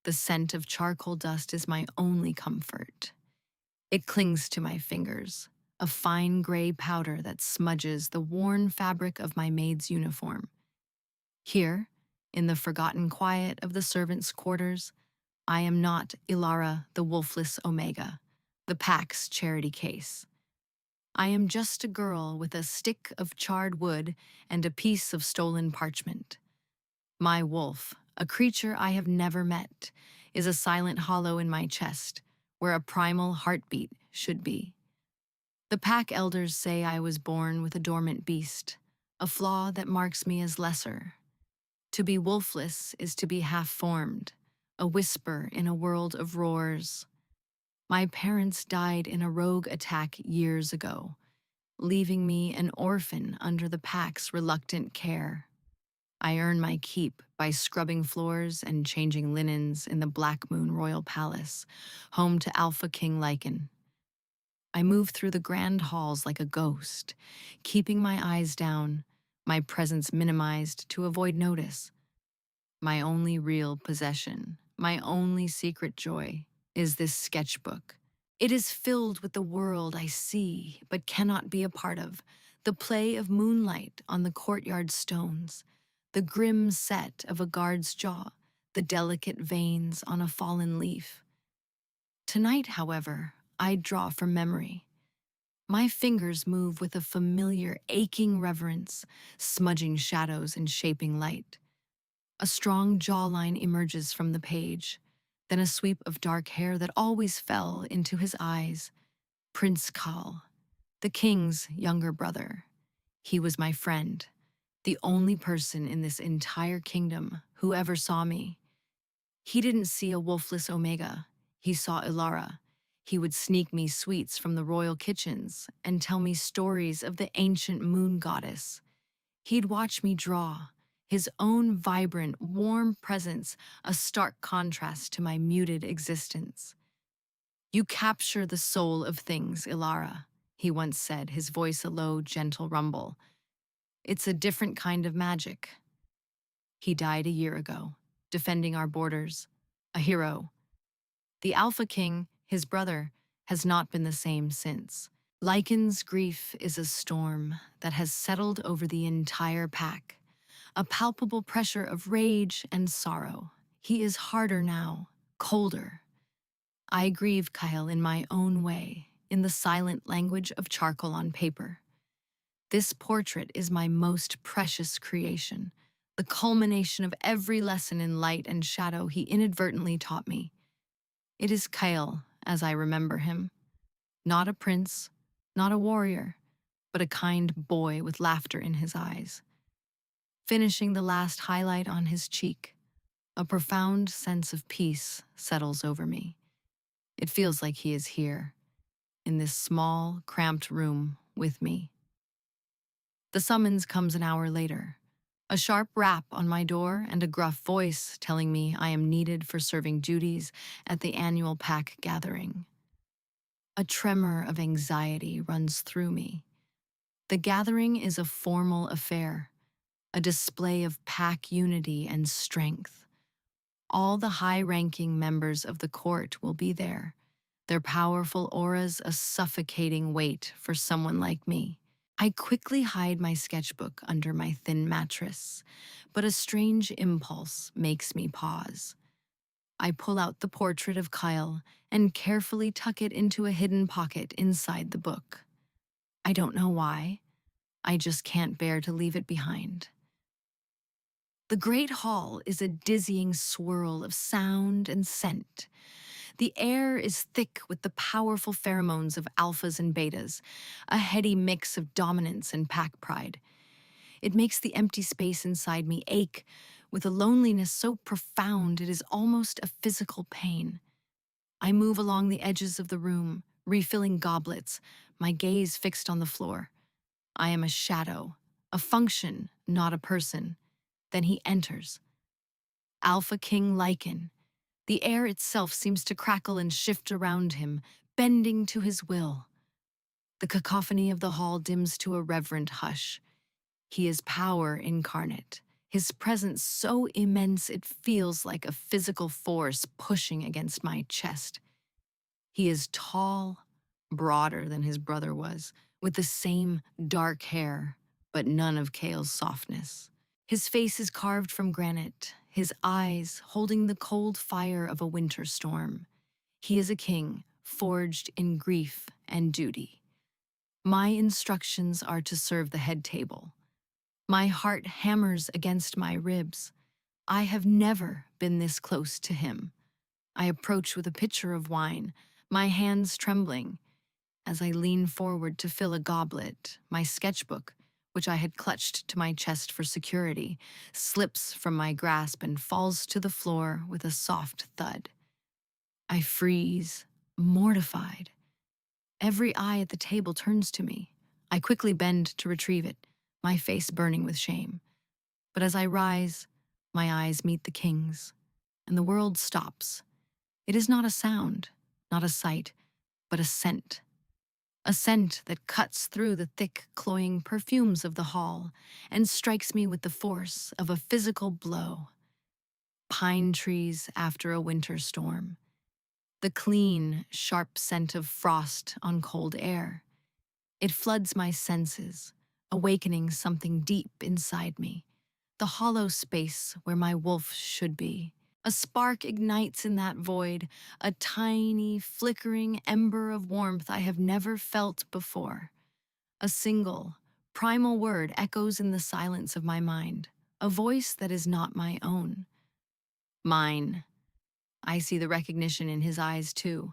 The scent of charcoal dust is my only comfort. It clings to my fingers, a fine gray powder that smudges the worn fabric of my maid's uniform. Here, in the forgotten quiet of the servants' quarters, I am not Ilara the wolfless Omega, the pack's charity case. I am just a girl with a stick of charred wood and a piece of stolen parchment. My wolf, a creature I have never met, is a silent hollow in my chest, where a primal heartbeat should be. The pack elders say I was born with a dormant beast, a flaw that marks me as lesser. To be wolfless is to be half-formed, a whisper in a world of roars. My parents died in a rogue attack years ago, leaving me an orphan under the pack's reluctant care. I earn my keep by scrubbing floors and changing linens in the Black Moon Royal Palace, home to Alpha King Lycan. I move through the grand halls like a ghost, keeping my eyes down, my presence minimized to avoid notice. My only real possession, my only secret joy, is this sketchbook. It is filled with the world I see but cannot be a part of, the play of moonlight on the courtyard stones, the grim set of a guard's jaw, the delicate veins on a fallen leaf. Tonight, however, I draw from memory. My fingers move with a familiar, aching reverence, smudging shadows and shaping light. A strong jawline emerges from the page, then a sweep of dark hair that always fell into his eyes. Prince Kal, the king's younger brother. He was my friend, the only person in this entire kingdom who ever saw me. He didn't see a wolfless Omega, he saw Ilara. He would sneak me sweets from the royal kitchens and tell me stories of the ancient moon goddess. He'd watch me draw, his own vibrant, warm presence a stark contrast to my muted existence. "You capture the soul of things, Ilara," he once said, his voice a low, gentle rumble. "It's a different kind of magic." He died a year ago, defending our borders. A hero. The Alpha King, his brother, has not been the same since. Lycan's grief is a storm that has settled over the entire pack, a palpable pressure of rage and sorrow. He is harder now, colder. I grieve Kyle in my own way, in the silent language of charcoal on paper. This portrait is my most precious creation, the culmination of every lesson in light and shadow he inadvertently taught me. It is Kyle, as I remember him. Not a prince, not a warrior, but a kind boy with laughter in his eyes. Finishing the last highlight on his cheek, a profound sense of peace settles over me. It feels like he is here, in this small, cramped room with me. The summons comes an hour later. A sharp rap on my door and a gruff voice telling me I am needed for serving duties at the annual pack gathering. A tremor of anxiety runs through me. The gathering is a formal affair, a display of pack unity and strength. All the high-ranking members of the court will be there, their powerful auras a suffocating weight for someone like me. I quickly hide my sketchbook under my thin mattress, but a strange impulse makes me pause. I pull out the portrait of Kyle and carefully tuck it into a hidden pocket inside the book. I don't know why. I just can't bear to leave it behind. The Great Hall is a dizzying swirl of sound and scent. The air is thick with the powerful pheromones of alphas and betas, a heady mix of dominance and pack pride. It makes the empty space inside me ache with a loneliness so profound it is almost a physical pain. I move along the edges of the room, refilling goblets, my gaze fixed on the floor. I am a shadow, a function, not a person. Then he enters. Alpha King Lycan. The air itself seems to crackle and shift around him, bending to his will. The cacophony of the hall dims to a reverent hush. He is power incarnate, his presence so immense it feels like a physical force pushing against my chest. He is tall, broader than his brother was, with the same dark hair, but none of Kale's softness. His face is carved from granite, his eyes holding the cold fire of a winter storm. He is a king, forged in grief and duty. My instructions are to serve the head table. My heart hammers against my ribs. I have never been this close to him. I approach with a pitcher of wine, my hands trembling. As I lean forward to fill a goblet, my sketchbook, which I had clutched to my chest for security, slips from my grasp and falls to the floor with a soft thud. I freeze, mortified. Every eye at the table turns to me. I quickly bend to retrieve it, my face burning with shame. But as I rise, my eyes meet the king's, and the world stops. It is not a sound, not a sight, but a scent. A scent that cuts through the thick, cloying perfumes of the hall and strikes me with the force of a physical blow. Pine trees after a winter storm. The clean, sharp scent of frost on cold air. It floods my senses, awakening something deep inside me, the hollow space where my wolf should be. A spark ignites in that void, a tiny, flickering ember of warmth I have never felt before. A single, primal word echoes in the silence of my mind, a voice that is not my own. Mine. I see the recognition in his eyes, too.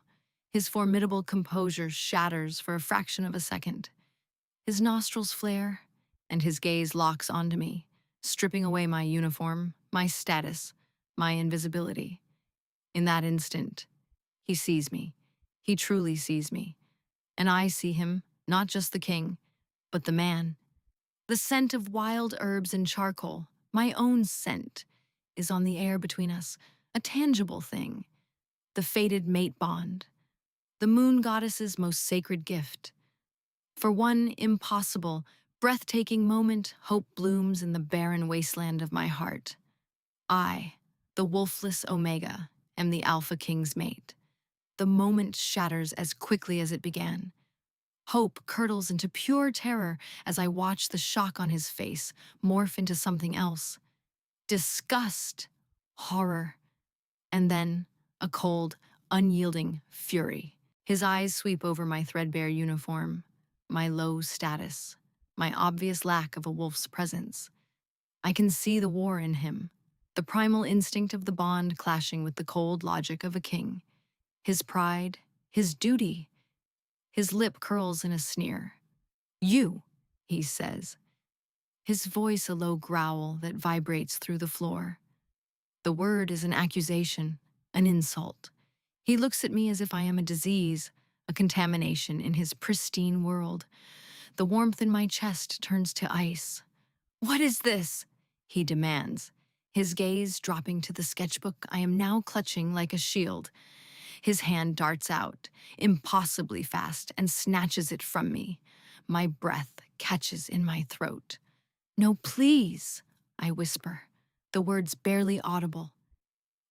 His formidable composure shatters for a fraction of a second. His nostrils flare, and his gaze locks onto me, stripping away my uniform, my status, my invisibility. In that instant, he sees me. He truly sees me. And I see him, not just the king, but the man. The scent of wild herbs and charcoal, my own scent, is on the air between us, a tangible thing. The fated mate bond, the moon goddess's most sacred gift. For one impossible, breathtaking moment, hope blooms in the barren wasteland of my heart. I, the wolfless Omega, am the Alpha King's mate. The moment shatters as quickly as it began. Hope curdles into pure terror as I watch the shock on his face morph into something else. Disgust, horror, and then a cold, unyielding fury. His eyes sweep over my threadbare uniform, my low status, my obvious lack of a wolf's presence. I can see the war in him, the primal instinct of the bond clashing with the cold logic of a king. His pride, his duty. His lip curls in a sneer. You, he says. His voice a low growl that vibrates through the floor. The word is an accusation, an insult. He looks at me as if I am a disease, a contamination in his pristine world. The warmth in my chest turns to ice. What is this? He demands, his gaze dropping to the sketchbook I am now clutching like a shield. His hand darts out, impossibly fast, and snatches it from me. My breath catches in my throat. No, please, I whisper, the words barely audible.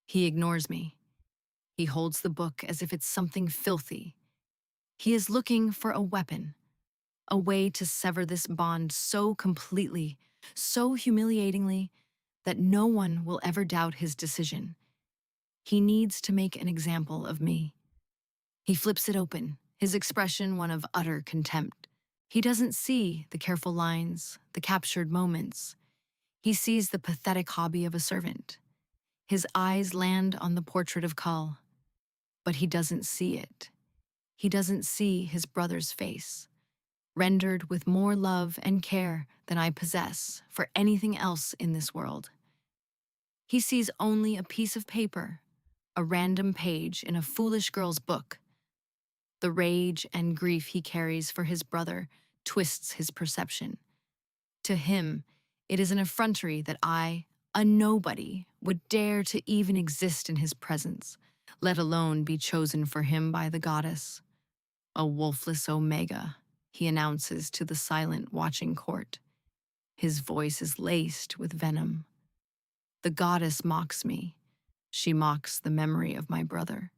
He ignores me. He holds the book as if it's something filthy. He is looking for a weapon, a way to sever this bond so completely, so humiliatingly, that no one will ever doubt his decision. He needs to make an example of me. He flips it open, his expression one of utter contempt. He doesn't see the careful lines, the captured moments. He sees the pathetic hobby of a servant. His eyes land on the portrait of Kull, but he doesn't see it. He doesn't see his brother's face, rendered with more love and care than I possess for anything else in this world. He sees only a piece of paper, a random page in a foolish girl's book. The rage and grief he carries for his brother twists his perception. To him, it is an effrontery that I, a nobody, would dare to even exist in his presence, let alone be chosen for him by the goddess. A wolfless Omega, he announces to the silent, watching court. His voice is laced with venom, The goddess mocks me. She mocks the memory of my brother.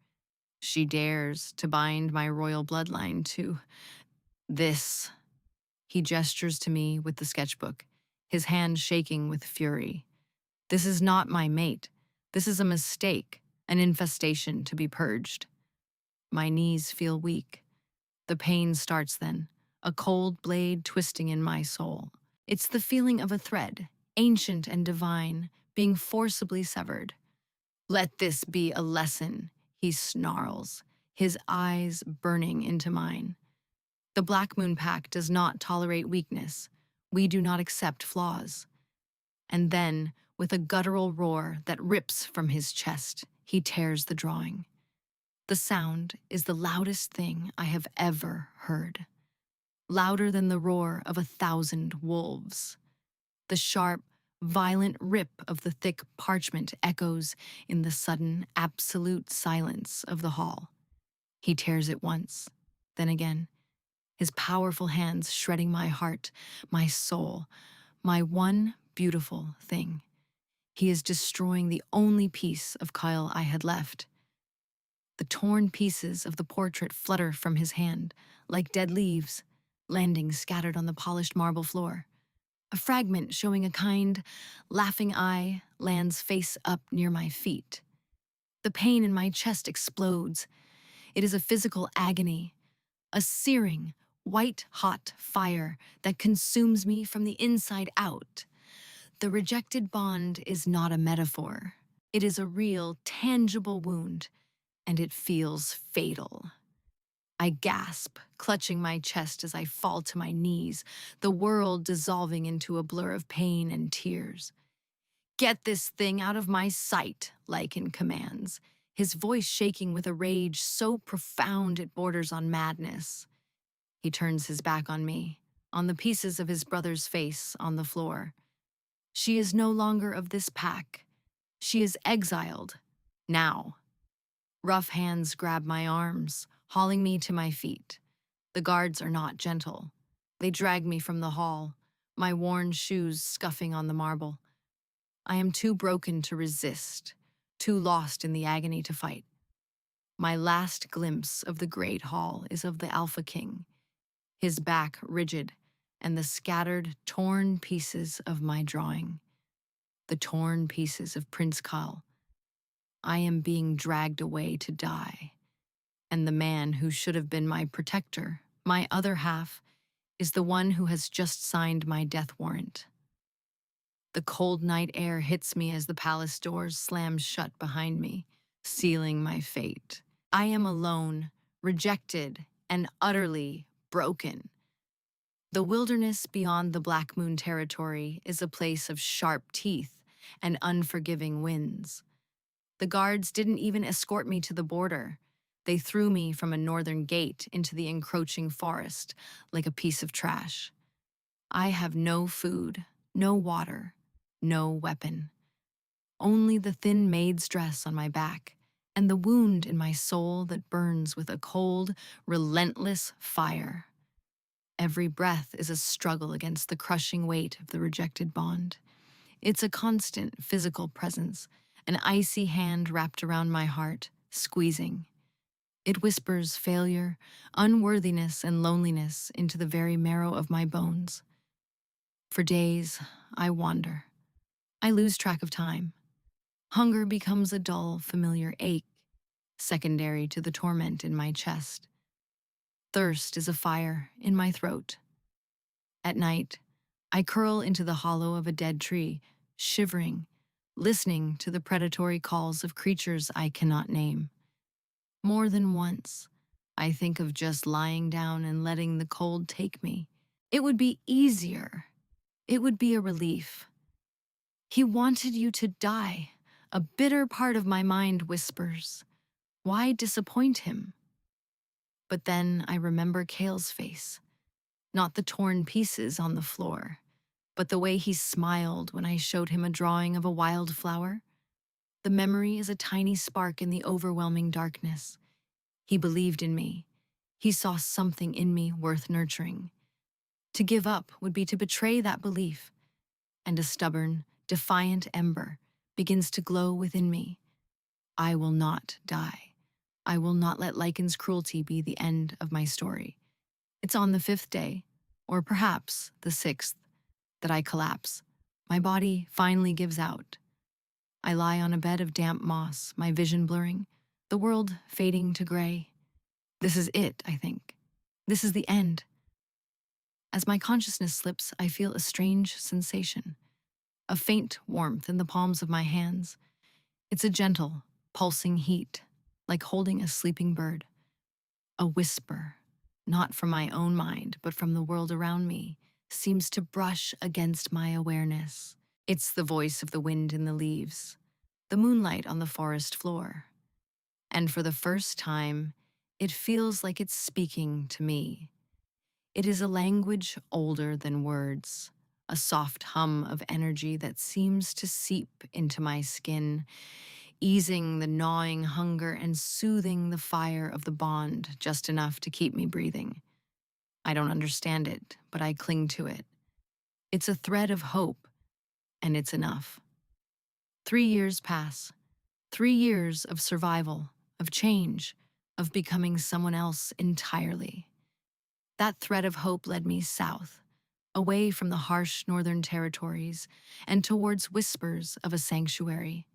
She dares to bind my royal bloodline to this. He gestures to me with the sketchbook, his hand shaking with fury. This is not my mate. This is a mistake, an infestation to be purged. My knees feel weak. The pain starts then, a cold blade twisting in my soul. It's the feeling of a thread, ancient and divine, being forcibly severed. Let this be a lesson, he snarls, his eyes burning into mine. The Black Moon Pack does not tolerate weakness. We do not accept flaws. And then, with a guttural roar that rips from his chest, he tears the drawing. The sound is the loudest thing I have ever heard, louder than the roar of 1,000 wolves. The sharp, violent rip of the thick parchment echoes in the sudden, absolute silence of the hall. He tears it once, then again, his powerful hands shredding my heart, my soul, my one beautiful thing. He is destroying the only piece of Kyle I had left. The torn pieces of the portrait flutter from his hand, like dead leaves, landing scattered on the polished marble floor. A fragment showing a kind, laughing eye lands face up near my feet. The pain in my chest explodes. It is a physical agony, a searing, white-hot fire that consumes me from the inside out. The rejected bond is not a metaphor. It is a real, tangible wound, and it feels fatal. I gasp, clutching my chest as I fall to my knees, the world dissolving into a blur of pain and tears. Get this thing out of my sight, Lycan commands, his voice shaking with a rage so profound it borders on madness. He turns his back on me, on the pieces of his brother's face on the floor. She is no longer of this pack. She is exiled. Now. Rough hands grab my arms, hauling me to my feet. The guards are not gentle. They drag me from the hall, my worn shoes scuffing on the marble. I am too broken to resist, too lost in the agony to fight. My last glimpse of the great hall is of the Alpha King, his back rigid, and the scattered, torn pieces of my drawing. The torn pieces of Prince Kyle. I am being dragged away to die. And the man who should have been my protector, my other half, is the one who has just signed my death warrant. The cold night air hits me as the palace doors slam shut behind me, sealing my fate. I am alone, rejected, and utterly broken. The wilderness beyond the Black Moon territory is a place of sharp teeth and unforgiving winds. The guards didn't even escort me to the border. They threw me from a northern gate into the encroaching forest like a piece of trash. I have no food, no water, no weapon. Only the thin maid's dress on my back and the wound in my soul that burns with a cold, relentless fire. Every breath is a struggle against the crushing weight of the rejected bond. It's a constant physical presence, an icy hand wrapped around my heart, squeezing. It whispers failure, unworthiness, and loneliness into the very marrow of my bones. For days, I wander. I lose track of time. Hunger becomes a dull, familiar ache, secondary to the torment in my chest. Thirst is a fire in my throat. At night, I curl into the hollow of a dead tree, shivering, listening to the predatory calls of creatures I cannot name. More than once, I think of just lying down and letting the cold take me. It would be easier. It would be a relief. He wanted you to die. A bitter part of my mind whispers, why disappoint him? But then I remember Kale's face, not the torn pieces on the floor, but the way he smiled when I showed him a drawing of a wildflower. The memory is a tiny spark in the overwhelming darkness. He believed in me. He saw something in me worth nurturing. To give up would be to betray that belief, and a stubborn, defiant ember begins to glow within me. I will not die. I will not let Lycan's cruelty be the end of my story. It's on the fifth day, or perhaps the sixth, that I collapse. My body finally gives out. I lie on a bed of damp moss, my vision blurring, the world fading to gray. This is it, I think. This is the end. As my consciousness slips, I feel a strange sensation, a faint warmth in the palms of my hands. It's a gentle, pulsing heat, like holding a sleeping bird. A whisper, not from my own mind, but from the world around me, seems to brush against my awareness. It's the voice of the wind in the leaves, the moonlight on the forest floor. And for the first time, it feels like it's speaking to me. It is a language older than words, a soft hum of energy that seems to seep into my skin, easing the gnawing hunger and soothing the fire of the bond just enough to keep me breathing. I don't understand it, but I cling to it. It's a thread of hope, and it's enough. 3 years pass. 3 years of survival, of change, of becoming someone else entirely. That thread of hope led me south, away from the harsh northern territories and towards whispers of a sanctuary,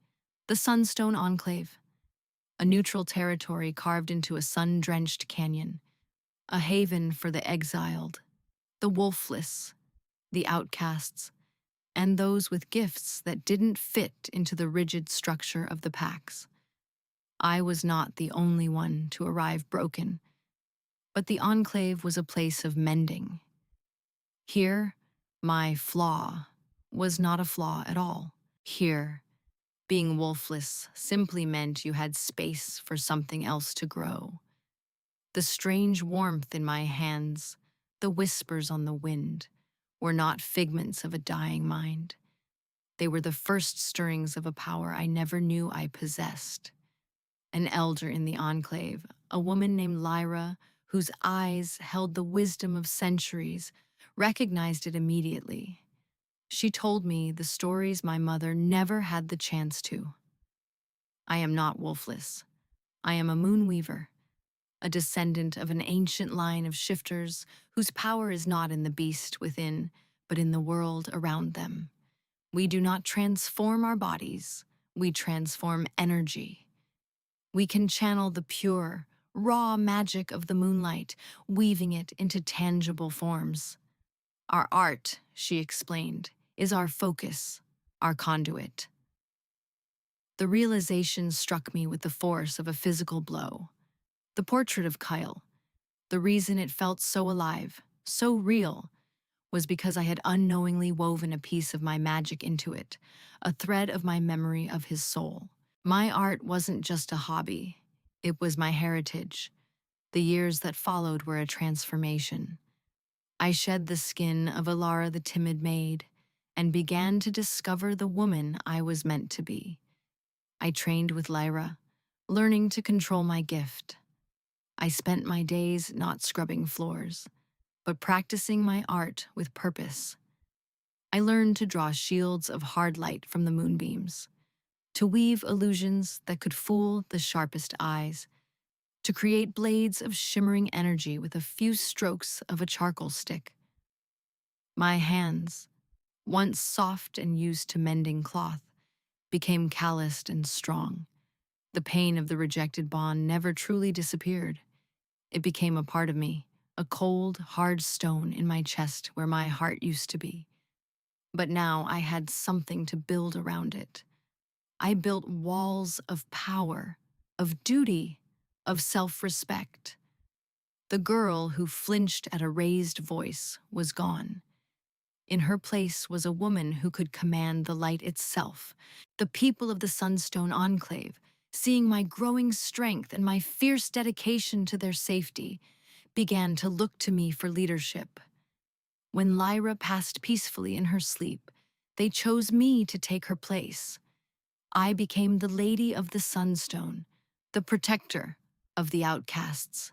the Sunstone Enclave, a neutral territory carved into a sun-drenched canyon, a haven for the exiled, the wolfless, the outcasts, and those with gifts that didn't fit into the rigid structure of the packs. I was not the only one to arrive broken, but the Enclave was a place of mending. Here, my flaw was not a flaw at all. Here, being wolfless simply meant you had space for something else to grow. The strange warmth in my hands, the whispers on the wind, were not figments of a dying mind. They were the first stirrings of a power I never knew I possessed. An elder in the Enclave, a woman named Lyra, whose eyes held the wisdom of centuries, recognized it immediately. She told me the stories my mother never had the chance to. I am not wolfless. I am a moonweaver, a descendant of an ancient line of shifters whose power is not in the beast within, but in the world around them. We do not transform our bodies, we transform energy. We can channel the pure, raw magic of the moonlight, weaving it into tangible forms. Our art, she explained, is our focus, our conduit. The realization struck me with the force of a physical blow. The portrait of Kyle, the reason it felt so alive, so real, was because I had unknowingly woven a piece of my magic into it, a thread of my memory of his soul. My art wasn't just a hobby, it was my heritage. The years that followed were a transformation. I shed the skin of Alara the timid maid and began to discover the woman I was meant to be. I trained with Lyra, learning to control my gift. I spent my days not scrubbing floors, but practicing my art with purpose. I learned to draw shields of hard light from the moonbeams, to weave illusions that could fool the sharpest eyes, to create blades of shimmering energy with a few strokes of a charcoal stick. My hands, once soft and used to mending cloth, became calloused and strong. The pain of the rejected bond never truly disappeared. It became a part of me, a cold, hard stone in my chest where my heart used to be. But now I had something to build around it. I built walls of power, of duty, of self-respect. The girl who flinched at a raised voice was gone. In her place was a woman who could command the light itself. The people of the Sunstone Enclave, seeing my growing strength and my fierce dedication to their safety, began to look to me for leadership. When Lyra passed peacefully in her sleep, they chose me to take her place. I became the Lady of the Sunstone, the protector of the outcasts.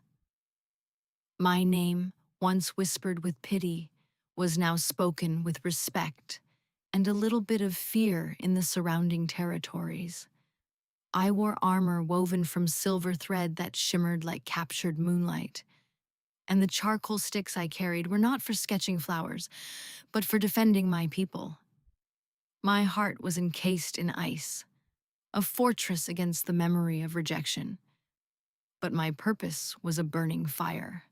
My name, once whispered with pity, was now spoken with respect, and a little bit of fear in the surrounding territories. I wore armor woven from silver thread that shimmered like captured moonlight, and the charcoal sticks I carried were not for sketching flowers, but for defending my people. My heart was encased in ice, a fortress against the memory of rejection. But my purpose was a burning fire.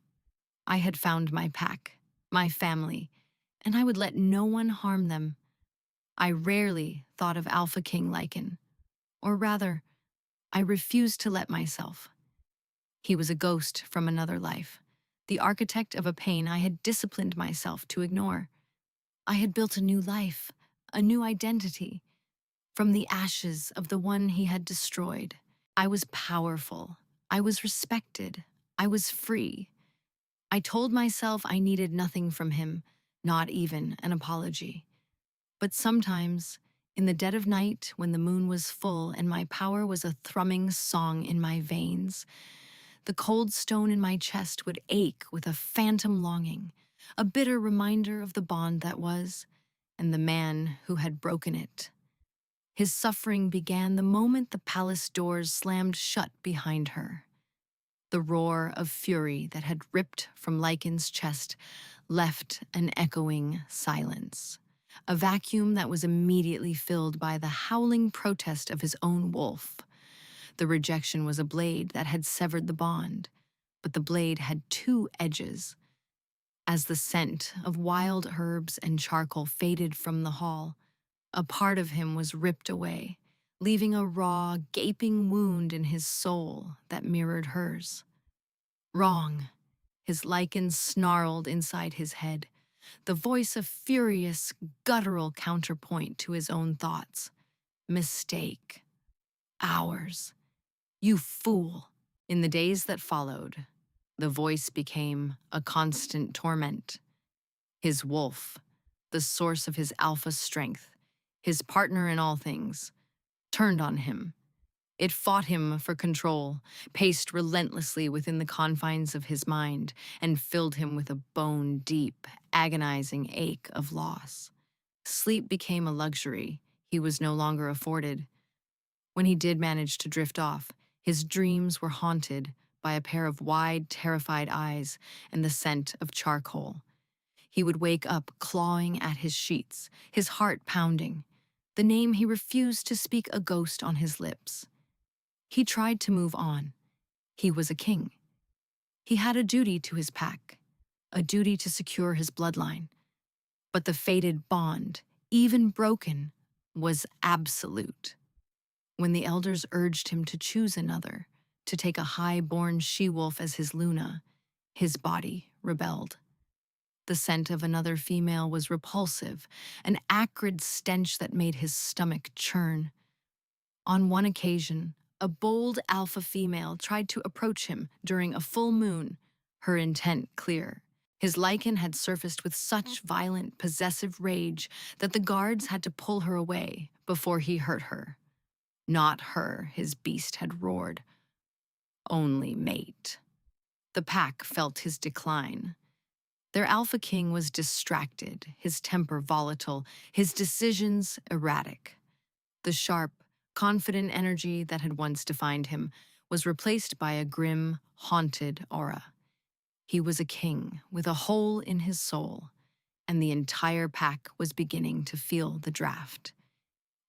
I had found my pack, my family, and I would let no one harm them. I rarely thought of Alpha King Lycan, or rather, I refused to let myself. He was a ghost from another life, the architect of a pain I had disciplined myself to ignore. I had built a new life, a new identity, from the ashes of the one he had destroyed. I was powerful. I was respected. I was free. I told myself I needed nothing from him, not even an apology. But sometimes, in the dead of night when the moon was full and my power was a thrumming song in my veins, the cold stone in my chest would ache with a phantom longing, a bitter reminder of the bond that was, and the man who had broken it. His suffering began the moment the palace doors slammed shut behind her. The roar of fury that had ripped from Lycan's chest left an echoing silence, a vacuum that was immediately filled by the howling protest of his own wolf. The rejection was a blade that had severed the bond, but the blade had two edges. As the scent of wild herbs and charcoal faded from the hall, a part of him was ripped away, leaving a raw, gaping wound in his soul that mirrored hers. Wrong, his lichen snarled inside his head, the voice a furious, guttural counterpoint to his own thoughts. Mistake. Ours. You fool. In the days that followed, the voice became a constant torment. His wolf, the source of his alpha strength, his partner in all things, turned on him. It fought him for control, paced relentlessly within the confines of his mind, and filled him with a bone-deep, agonizing ache of loss. Sleep became a luxury he was no longer afforded. When he did manage to drift off, his dreams were haunted by a pair of wide, terrified eyes and the scent of charcoal. He would wake up clawing at his sheets, his heart pounding, the name he refused to speak a ghost on his lips. He tried to move on. He was a king. He had a duty to his pack, a duty to secure his bloodline. But the fated bond, even broken, was absolute. When the elders urged him to choose another, to take a high-born she-wolf as his Luna, his body rebelled. The scent of another female was repulsive, an acrid stench that made his stomach churn. On one occasion, a bold alpha female tried to approach him during a full moon, her intent clear. His lichen had surfaced with such violent, possessive rage that the guards had to pull her away before he hurt her. Not her, his beast had roared. Only mate. The pack felt his decline. Their alpha king was distracted, his temper volatile, his decisions erratic. The sharp, confident energy that had once defined him was replaced by a grim, haunted aura. He was a king with a hole in his soul, and the entire pack was beginning to feel the draft.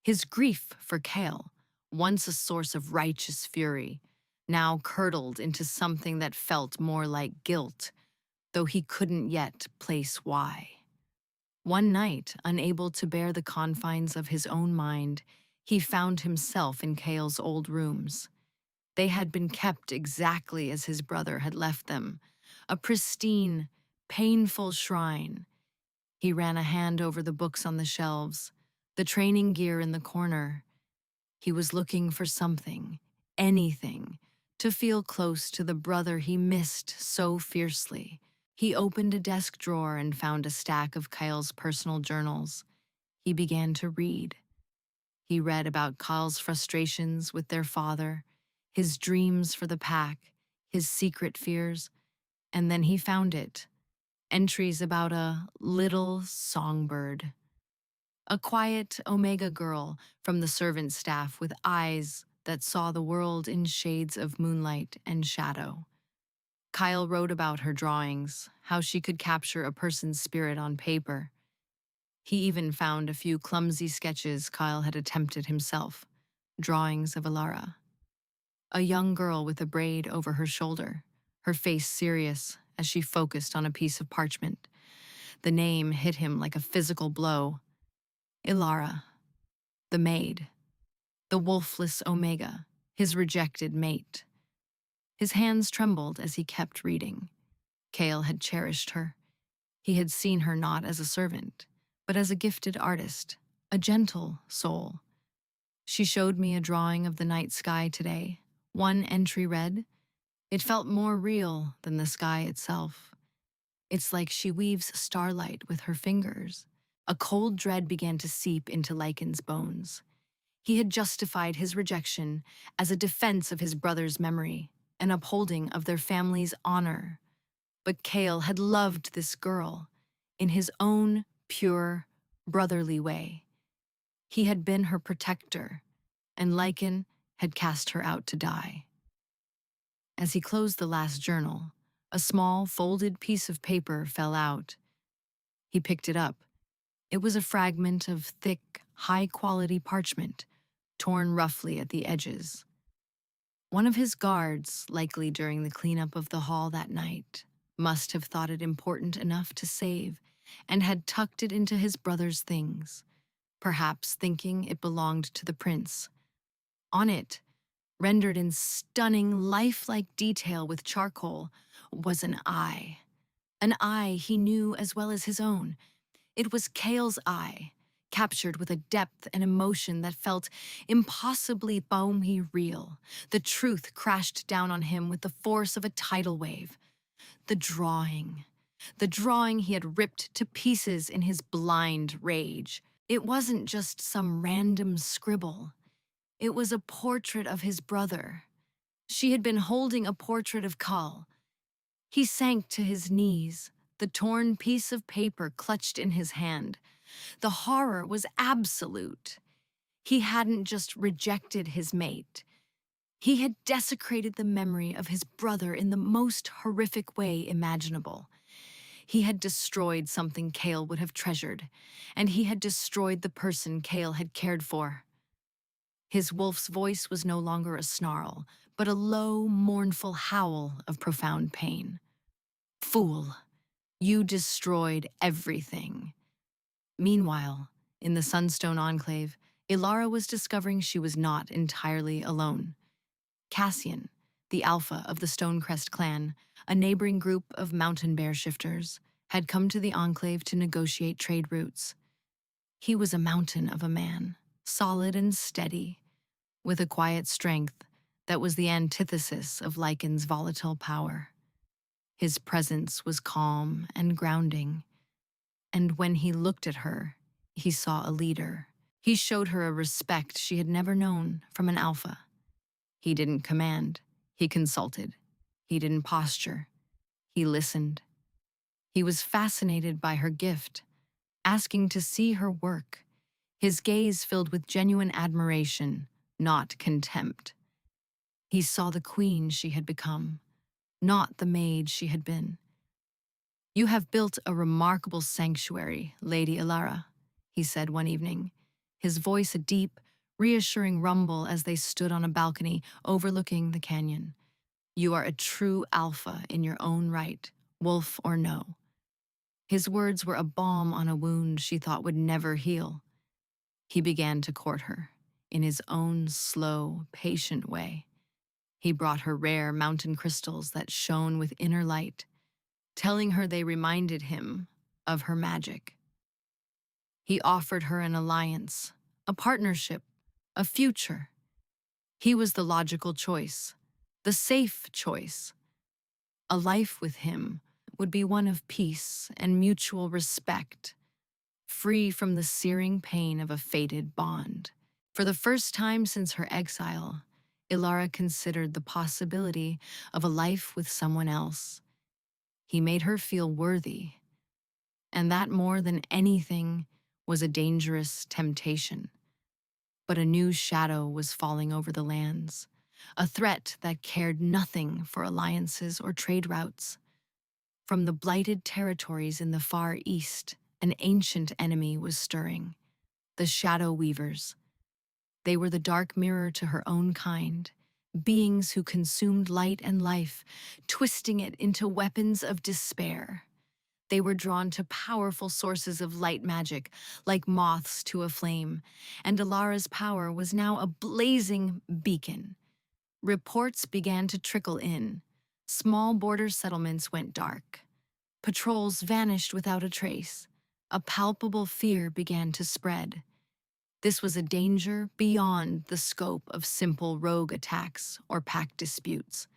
His grief for Kale, once a source of righteous fury, now curdled into something that felt more like guilt, though he couldn't yet place why. One night, unable to bear the confines of his own mind, he found himself in Kale's old rooms. They had been kept exactly as his brother had left them, a pristine, painful shrine. He ran a hand over the books on the shelves, the training gear in the corner. He was looking for something, anything, to feel close to the brother he missed so fiercely. He opened a desk drawer and found a stack of Kyle's personal journals. He began to read. He read about Kyle's frustrations with their father, his dreams for the pack, his secret fears, and then he found it. Entries about a little songbird. A quiet Omega girl from the servant staff with eyes that saw the world in shades of moonlight and shadow. Kyle wrote about her drawings, how she could capture a person's spirit on paper. He even found a few clumsy sketches Kyle had attempted himself, drawings of Alara, a young girl with a braid over her shoulder, her face serious as she focused on a piece of parchment. The name hit him like a physical blow. Ilara, the maid, the wolfless Omega, his rejected mate. His hands trembled as he kept reading. Kale had cherished her. He had seen her not as a servant, but as a gifted artist, a gentle soul. She showed me a drawing of the night sky today. One entry read, "It felt more real than the sky itself. It's like she weaves starlight with her fingers." A cold dread began to seep into Lycan's bones. He had justified his rejection as a defense of his brother's memory, an upholding of their family's honor. But Kale had loved this girl in his own pure, brotherly way. He had been her protector, and Lycan had cast her out to die. As he closed the last journal, a small, folded piece of paper fell out. He picked it up. It was a fragment of thick, high-quality parchment, torn roughly at the edges. One of his guards, likely during the cleanup of the hall that night, must have thought it important enough to save and had tucked it into his brother's things, perhaps thinking it belonged to the prince. On it, rendered in stunning, lifelike detail with charcoal, was an eye he knew as well as his own. It was Kale's eye, captured with a depth and emotion that felt impossibly balmy real. The truth crashed down on him with the force of a tidal wave. The drawing. The drawing he had ripped to pieces in his blind rage. It wasn't just some random scribble. It was a portrait of his brother. She had been holding a portrait of Kal. He sank to his knees, the torn piece of paper clutched in his hand. The horror was absolute. He hadn't just rejected his mate. He had desecrated the memory of his brother in the most horrific way imaginable. He had destroyed something Kale would have treasured, and he had destroyed the person Kale had cared for. His wolf's voice was no longer a snarl, but a low, mournful howl of profound pain. "Fool, you destroyed everything." Meanwhile, in the Sunstone Enclave, Ilara was discovering she was not entirely alone. Cassian, the alpha of the Stonecrest clan, a neighboring group of mountain bear shifters, had come to the Enclave to negotiate trade routes. He was a mountain of a man, solid and steady, with a quiet strength that was the antithesis of Lycan's volatile power. His presence was calm and grounding, and when he looked at her, he saw a leader. He showed her a respect she had never known from an alpha. He didn't command, he consulted. He didn't posture, he listened. He was fascinated by her gift, asking to see her work, his gaze filled with genuine admiration, not contempt. He saw the queen she had become, not the maid she had been. "You have built a remarkable sanctuary, Lady Ilara," he said one evening, his voice a deep, reassuring rumble as they stood on a balcony overlooking the canyon. "You are a true alpha in your own right, wolf or no." His words were a balm on a wound she thought would never heal. He began to court her, in his own slow, patient way. He brought her rare mountain crystals that shone with inner light, telling her they reminded him of her magic. He offered her an alliance, a partnership, a future. He was the logical choice, the safe choice. A life with him would be one of peace and mutual respect, free from the searing pain of a fated bond. For the first time since her exile, Ilara considered the possibility of a life with someone else. He made her feel worthy, and that more than anything was a dangerous temptation. But a new shadow was falling over the lands, a threat that cared nothing for alliances or trade routes. From the blighted territories in the Far East, an ancient enemy was stirring: the Shadow Weavers. They were the dark mirror to her own kind, beings who consumed light and life, twisting it into weapons of despair. They were drawn to powerful sources of light magic, like moths to a flame, and Alara's power was now a blazing beacon. Reports began to trickle in. Small border settlements went dark. Patrols vanished without a trace. A palpable fear began to spread. This was a danger beyond the scope of simple rogue attacks or pack disputes.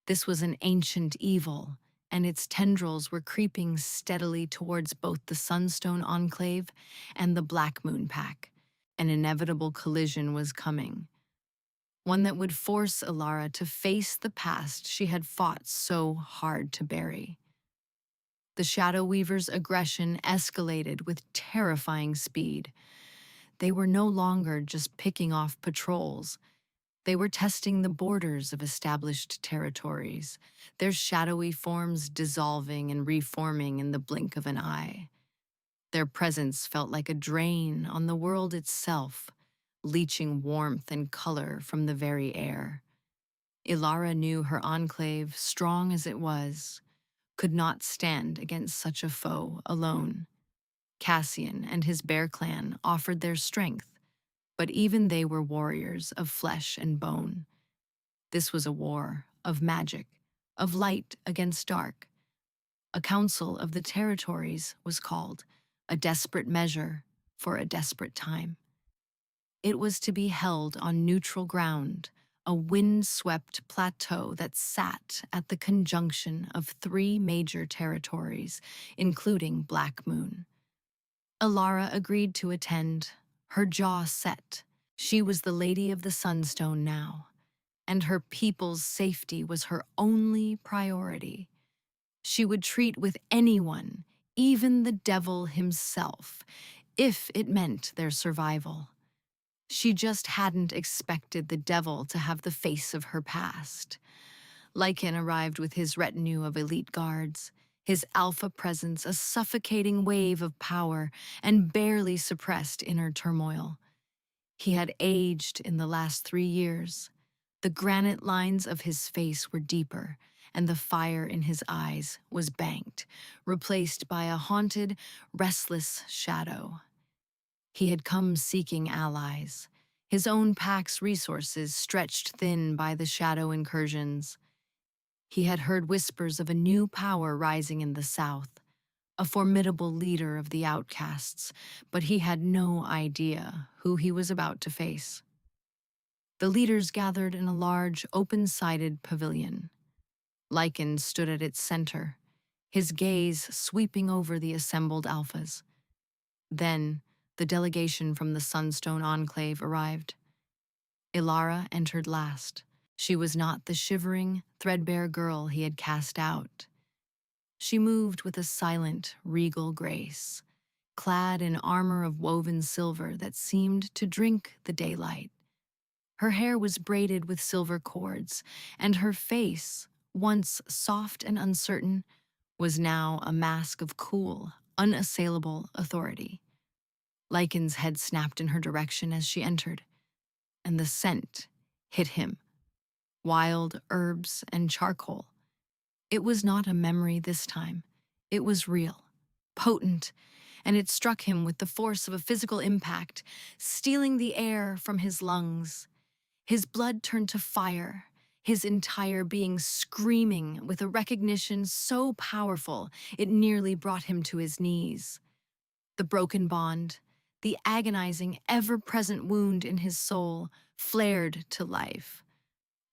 This was an ancient evil, and its tendrils were creeping steadily towards both the Sunstone Enclave and the Black Moon Pack. An inevitable collision was coming, one that would force Alara to face the past she had fought so hard to bury. The Shadow Weaver's aggression escalated with terrifying speed. They were no longer just picking off patrols. They were testing the borders of established territories, their shadowy forms dissolving and reforming in the blink of an eye. Their presence felt like a drain on the world itself, leaching warmth and color from the very air. Ilara knew her enclave, strong as it was, could not stand against such a foe alone. Cassian and his bear clan offered their strength, but even they were warriors of flesh and bone. This was a war of magic, of light against dark. A council of the territories was called, a desperate measure for a desperate time. It was to be held on neutral ground, a wind-swept plateau that sat at the conjunction of three major territories, including Black Moon. Alara agreed to attend, her jaw set. She was the Lady of the Sunstone now, and her people's safety was her only priority. She would treat with anyone, even the devil himself, if it meant their survival. She just hadn't expected the devil to have the face of her past. Lycan arrived with his retinue of elite guards, his alpha presence a suffocating wave of power and barely suppressed inner turmoil. He had aged in the last 3 years. The granite lines of his face were deeper, and the fire in his eyes was banked, replaced by a haunted, restless shadow. He had come seeking allies, his own pack's resources stretched thin by the shadow incursions. He had heard whispers of a new power rising in the south, a formidable leader of the outcasts, but he had no idea who he was about to face. The leaders gathered in a large, open-sided pavilion. Lycan stood at its center, his gaze sweeping over the assembled alphas. Then, the delegation from the Sunstone Enclave arrived. Ilara entered last. She was not the shivering, threadbare girl he had cast out. She moved with a silent, regal grace, clad in armor of woven silver that seemed to drink the daylight. Her hair was braided with silver cords, and her face, once soft and uncertain, was now a mask of cool, unassailable authority. Lycan's head snapped in her direction as she entered, and the scent hit him: wild herbs and charcoal. It was not a memory this time. It was real, potent, and it struck him with the force of a physical impact, stealing the air from his lungs. His blood turned to fire, his entire being screaming with a recognition so powerful it nearly brought him to his knees. The broken bond, the agonizing, ever-present wound in his soul, flared to life,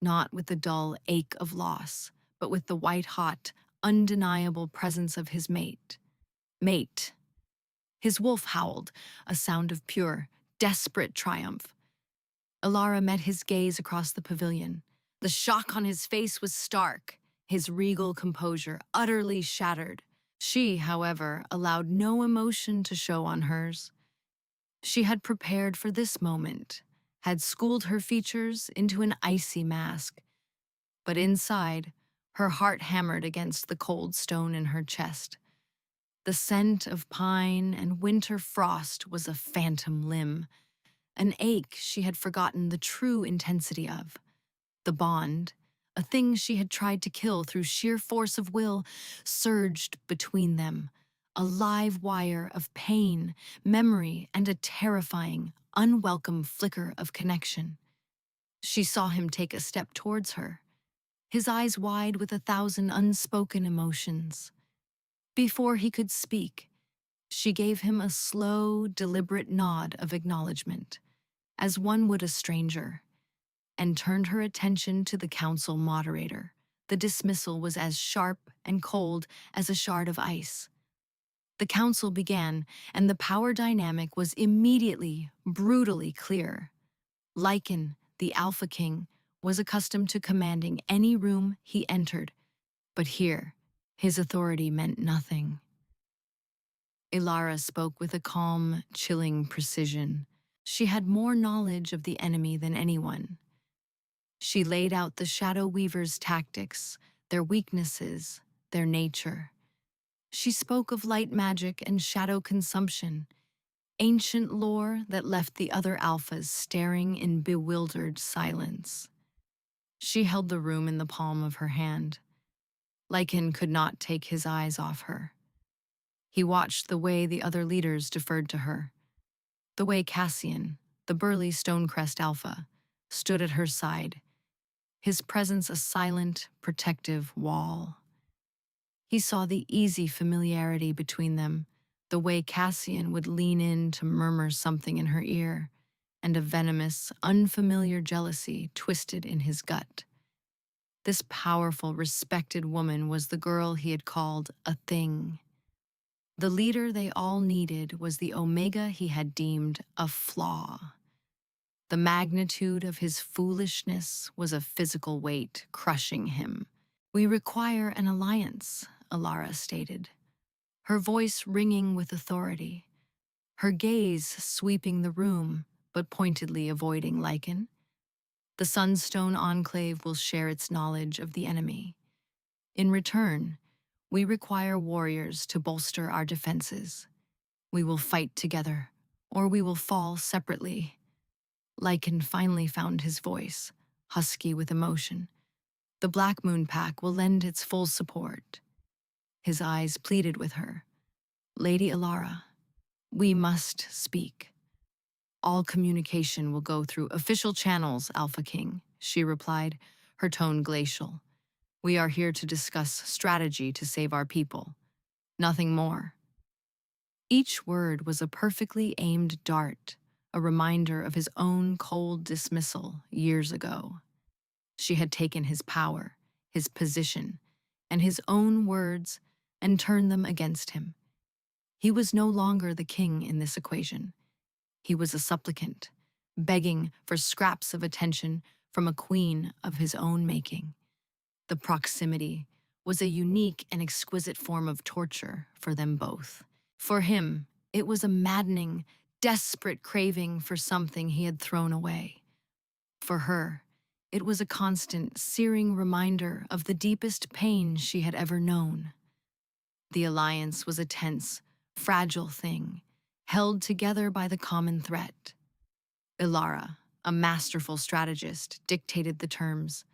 not with the dull ache of loss, but with the white-hot, undeniable presence of his mate. Mate. His wolf howled, a sound of pure, desperate triumph. Ilara met his gaze across the pavilion. The shock on his face was stark, his regal composure utterly shattered. She, however, allowed no emotion to show on hers. She had prepared for this moment, had schooled her features into an icy mask, but inside, her heart hammered against the cold stone in her chest. The scent of pine and winter frost was a phantom limb, an ache she had forgotten the true intensity of. The bond, a thing she had tried to kill through sheer force of will, surged between them, a live wire of pain, memory, and a terrifying, unwelcome flicker of connection. She saw him take a step towards her, his eyes wide with 1,000 unspoken emotions. Before he could speak, she gave him a slow, deliberate nod of acknowledgement, as one would a stranger, and turned her attention to the council moderator. The dismissal was as sharp and cold as a shard of ice. The council began, and the power dynamic was immediately, brutally clear. Lycan, the Alpha King, was accustomed to commanding any room he entered, but here, his authority meant nothing. Ilara spoke with a calm, chilling precision. She had more knowledge of the enemy than anyone. She laid out the Shadow Weaver's tactics, their weaknesses, their nature. She spoke of light magic and shadow consumption, ancient lore that left the other alphas staring in bewildered silence. She held the room in the palm of her hand. Lycan could not take his eyes off her. He watched the way the other leaders deferred to her, the way Cassian, the burly Stonecrest Alpha, stood at her side, his presence a silent, protective wall. He saw the easy familiarity between them, the way Cassian would lean in to murmur something in her ear, and a venomous, unfamiliar jealousy twisted in his gut. This powerful, respected woman was the girl he had called a thing. The leader they all needed was the Omega he had deemed a flaw. The magnitude of his foolishness was a physical weight crushing him. "We require an alliance," Ilara stated, her voice ringing with authority, her gaze sweeping the room, but pointedly avoiding Lycan. "The Sunstone Enclave will share its knowledge of the enemy. In return, we require warriors to bolster our defenses. We will fight together, or we will fall separately." Lycan finally found his voice, husky with emotion. "The Black Moon Pack will lend its full support." His eyes pleaded with her. "Lady Ilara, we must speak." "All communication will go through official channels, Alpha King," she replied, her tone glacial. "We are here to discuss strategy to save our people. Nothing more." Each word was a perfectly aimed dart, a reminder of his own cold dismissal years ago. She had taken his power, his position, and his own words and turned them against him. He was no longer the king in this equation. He was a supplicant, begging for scraps of attention from a queen of his own making. The proximity was a unique and exquisite form of torture for them both. For him, it was a maddening, desperate craving for something he had thrown away. For her, it was a constant, searing reminder of the deepest pain she had ever known. The alliance was a tense, fragile thing, held together by the common threat. Ilara, a masterful strategist, dictated the terms: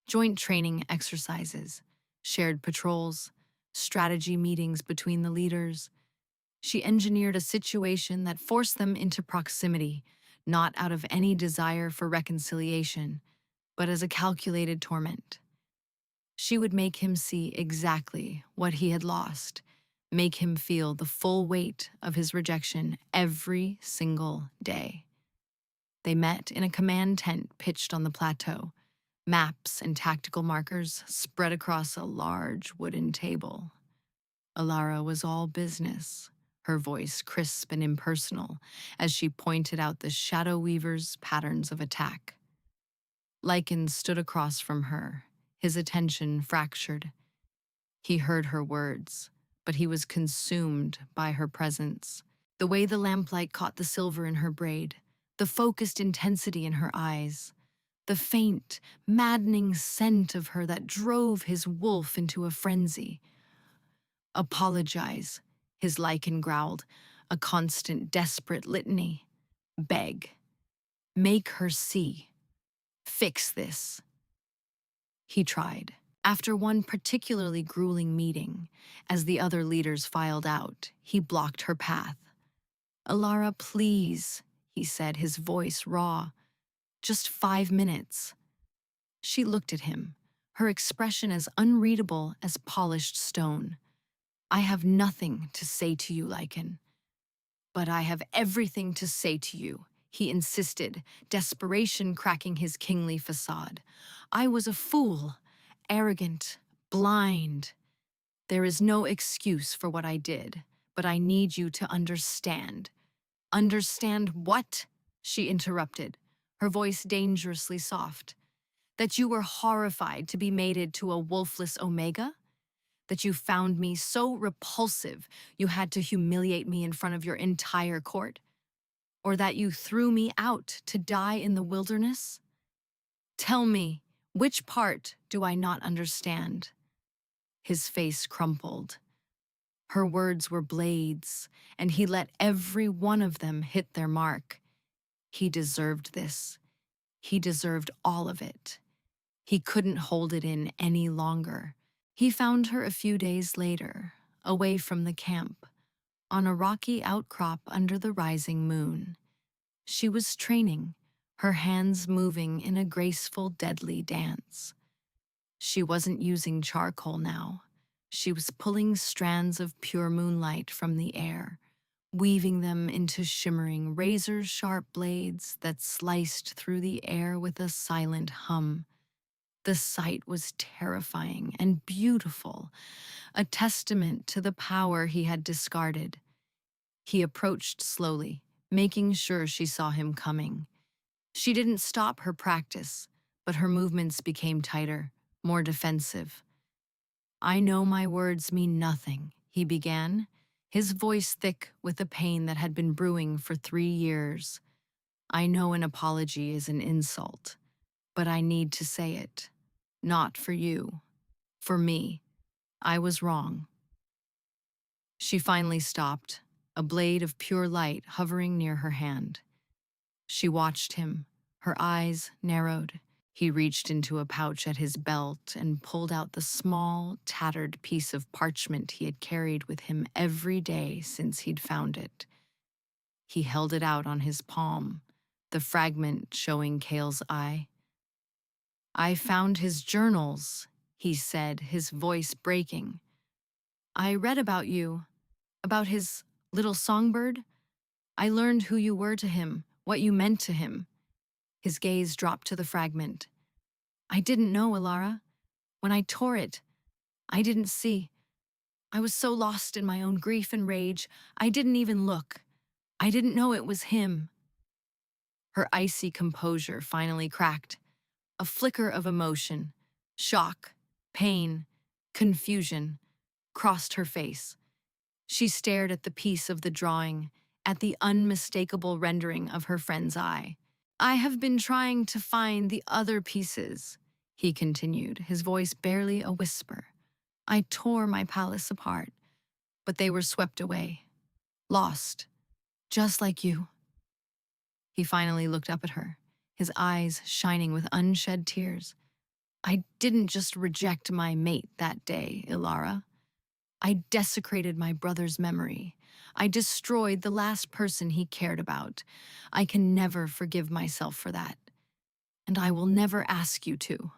joint training exercises, shared patrols, strategy meetings between the leaders. She engineered a situation that forced them into proximity, not out of any desire for reconciliation, but as a calculated torment. She would make him see exactly what he had lost, make him feel the full weight of his rejection every single day. They met in a command tent pitched on the plateau, maps and tactical markers spread across a large wooden table. Ilara was all business, her voice crisp and impersonal as she pointed out the Shadow Weaver's patterns of attack. Lycan stood across from her, his attention fractured. He heard her words, but he was consumed by her presence. The way the lamplight caught the silver in her braid, the focused intensity in her eyes, the faint, maddening scent of her that drove his wolf into a frenzy. "Apologize," his lichen growled, a constant, desperate litany. "Beg. Make her see. Fix this." He tried. After one particularly grueling meeting, as the other leaders filed out, he blocked her path. "Alara, please," he said, his voice raw. "Just 5 minutes." She looked at him, her expression as unreadable as polished stone. "I have nothing to say to you, Lichen." "But I have everything to say to you," he insisted, desperation cracking his kingly facade. "I was a fool, arrogant, blind. There is no excuse for what I did, but I need you to understand." "Understand what?" she interrupted, her voice dangerously soft. "That you were horrified to be mated to a wolfless Omega? That you found me so repulsive you had to humiliate me in front of your entire court? Or that you threw me out to die in the wilderness? Tell me, which part do I not understand?" His face crumpled. Her words were blades, and he let every one of them hit their mark. He deserved this. He deserved all of it. He couldn't hold it in any longer. He found her a few days later, away from the camp, on a rocky outcrop under the rising moon. She was training, her hands moving in a graceful, deadly dance. She wasn't using charcoal now. She was pulling strands of pure moonlight from the air, weaving them into shimmering, razor-sharp blades that sliced through the air with a silent hum. The sight was terrifying and beautiful, a testament to the power he had discarded. He approached slowly, making sure she saw him coming. She didn't stop her practice, but her movements became tighter, more defensive. "I know my words mean nothing," he began, his voice thick with the pain that had been brewing for 3 years. "I know an apology is an insult, but I need to say it. Not for you. For me. I was wrong." She finally stopped, a blade of pure light hovering near her hand. She watched him, her eyes narrowed. He reached into a pouch at his belt and pulled out the small, tattered piece of parchment he had carried with him every day since he'd found it. He held it out on his palm, the fragment showing Kale's eye. "I found his journals," he said, his voice breaking. "I read about you, about his little songbird. I learned who you were to him, what you meant to him." His gaze dropped to the fragment. "I didn't know, Ilara. When I tore it, I didn't see. I was so lost in my own grief and rage, I didn't even look. I didn't know it was him." Her icy composure finally cracked. A flicker of emotion, shock, pain, confusion, crossed her face. She stared at the piece of the drawing, at the unmistakable rendering of her friend's eye. "I have been trying to find the other pieces," he continued, his voice barely a whisper. "I tore my palace apart, but they were swept away, lost, just like you." He finally looked up at her, his eyes shining with unshed tears. "I didn't just reject my mate that day, Ilara. I desecrated my brother's memory. I destroyed the last person he cared about. I can never forgive myself for that. And I will never ask you to."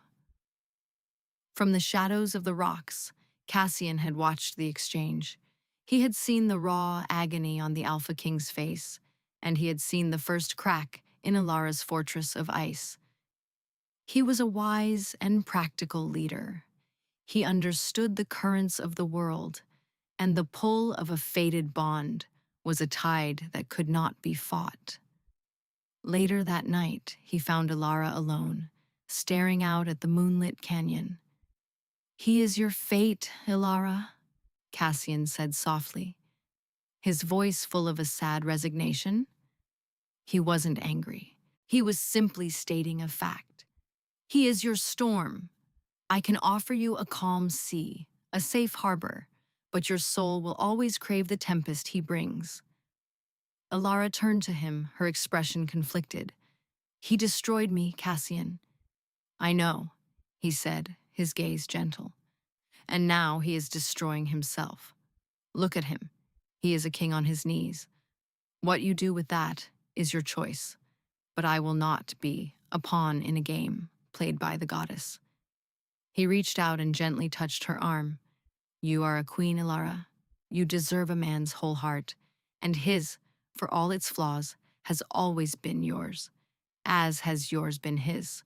From the shadows of the rocks, Cassian had watched the exchange. He had seen the raw agony on the Alpha King's face, and he had seen the first crack in Ilara's fortress of ice. He was a wise and practical leader. He understood the currents of the world, and the pull of a fated bond was a tide that could not be fought. Later that night, he found Ilara alone, staring out at the moonlit canyon. "He is your fate, Ilara," Cassian said softly, his voice full of a sad resignation. He wasn't angry. He was simply stating a fact. He is your storm. I can offer you a calm sea, a safe harbor, but your soul will always crave the tempest he brings. Alara turned to him, her expression conflicted. He destroyed me, Cassian. I know, he said, his gaze gentle. And now he is destroying himself. Look at him. He is a king on his knees. What you do with that is your choice. But I will not be a pawn in a game played by the goddess. He reached out and gently touched her arm. You are a queen, Ilara. You deserve a man's whole heart, and his, for all its flaws, has always been yours, as has yours been his.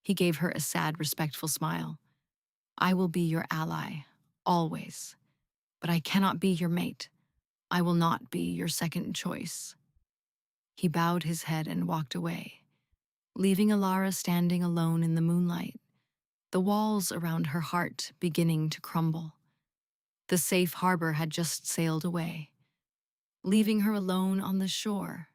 He gave her a sad, respectful smile. I will be your ally, always, but I cannot be your mate. I will not be your second choice. He bowed his head and walked away, leaving Alara standing alone in the moonlight, the walls around her heart beginning to crumble. The safe harbor had just sailed away, leaving her alone on the shore,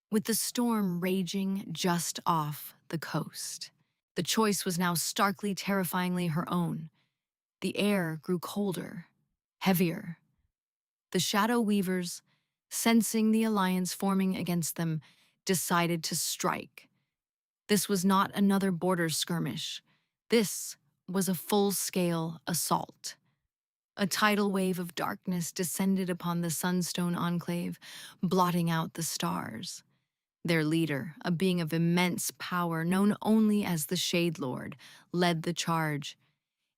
with the storm raging just off the coast. The choice was now starkly, terrifyingly her own. The air grew colder, heavier. The Shadow Weavers, sensing the alliance forming against them, decided to strike. This was not another border skirmish. This was a full-scale assault. A tidal wave of darkness descended upon the Sunstone Enclave, blotting out the stars. Their leader, a being of immense power known only as the Shade Lord, led the charge.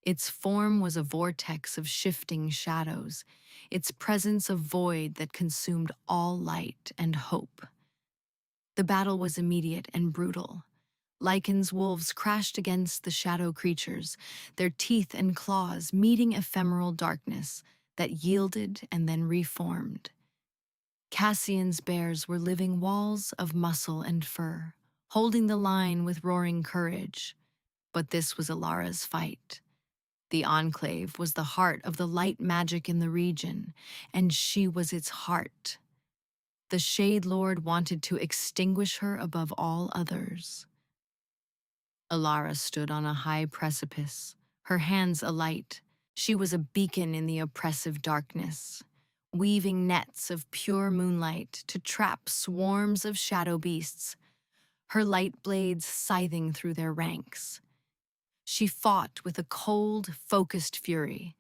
Its form was a vortex of shifting shadows, its presence a void that consumed all light and hope. The battle was immediate and brutal. Lycan's wolves crashed against the shadow creatures, their teeth and claws meeting ephemeral darkness that yielded and then reformed. Cassian's bears were living walls of muscle and fur, holding the line with roaring courage. But this was Alara's fight. The Enclave was the heart of the light magic in the region, and she was its heart. The Shade Lord wanted to extinguish her above all others. Alara stood on a high precipice, her hands alight. She was a beacon in the oppressive darkness, weaving nets of pure moonlight to trap swarms of shadow beasts, her light blades scything through their ranks. She fought with a cold, focused fury,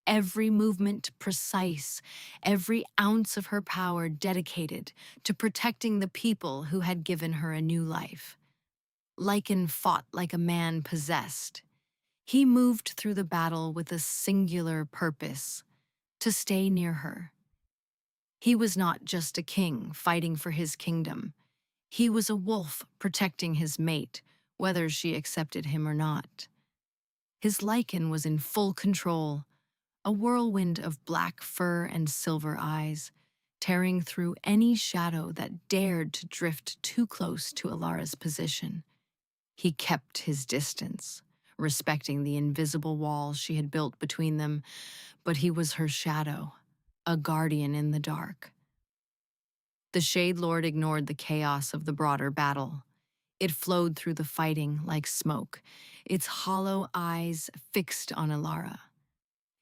every movement precise, every ounce of her power dedicated to protecting the people who had given her a new life. Lycan fought like a man possessed. He moved through the battle with a singular purpose: to stay near her. He was not just a king fighting for his kingdom. He was a wolf protecting his mate, whether she accepted him or not. His Lycan was in full control, a whirlwind of black fur and silver eyes, tearing through any shadow that dared to drift too close to Alara's position. He kept his distance, respecting the invisible wall she had built between them, but he was her shadow, a guardian in the dark. The Shade Lord ignored the chaos of the broader battle. It flowed through the fighting like smoke, its hollow eyes fixed on Alara.